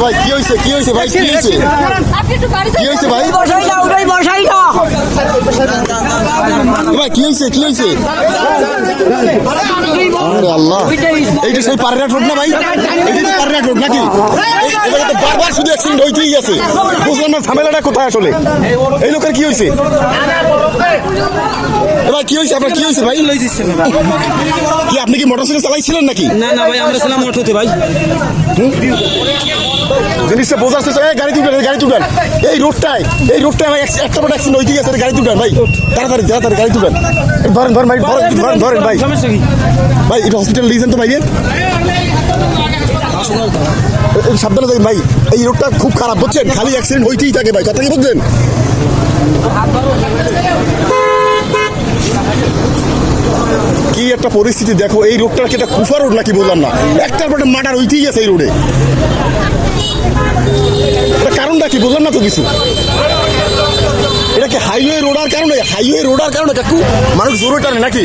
ভাই কি হয়েছে কি হয়েছে ভাই কি হয়েছে কি হয়েছে ভাই ভাই কি হয়েছে কি হয়েছে আরে আল্লাহ এইটা সেই পারেরা রোড না ভাই এইটা তো পারেরা রোড নাকি এটা তো বারবার শুধু অ্যাক্সিডেন্ট হইতেই আছে বুঝলাম না ঝামেলাটা কোথায় আসলে এই লোকের কি হয়েছে ভাই কি হয়েছে আপনার কি হয়েছে ভাই কি আপনি কি মোটরসাইকেল চালাইছিলেন নাকি না না ভাই আমরা ছিলাম অটোতে ভাই জিনিসটা বোঝার চেষ্টা গাড়ি তুলেন এই রোডটায় ভাই একটা বড় অ্যাক্সিডেন্ট হইতে গেছে গাড়ি তুলেন ভাই তাড়াতাড়ি গাড়ি তুলেন ধরেন ভাই ধরেন ভাই ভাই এটা হসপিটাল নিয়েছেন তো ভাই সাবধানে থাকেন ভাই এই রোডটা খুব খারাপ বুঝছেন খালি অ্যাক্সিডেন্ট হইতেই থাকে ভাই কথা কি বুঝছেন কি একটা পরিস্থিতি দেখো এই রোডটা কি একটা কুফা রোড নাকি বললাম না একটার পর মার্ডার হইতেই গেছে এই রোডে এটা কারণটা কি বললাম না তো কিছু এটা কি হাইওয়ে রোডার কারণে কাকু মানুষ জোরে টানে নাকি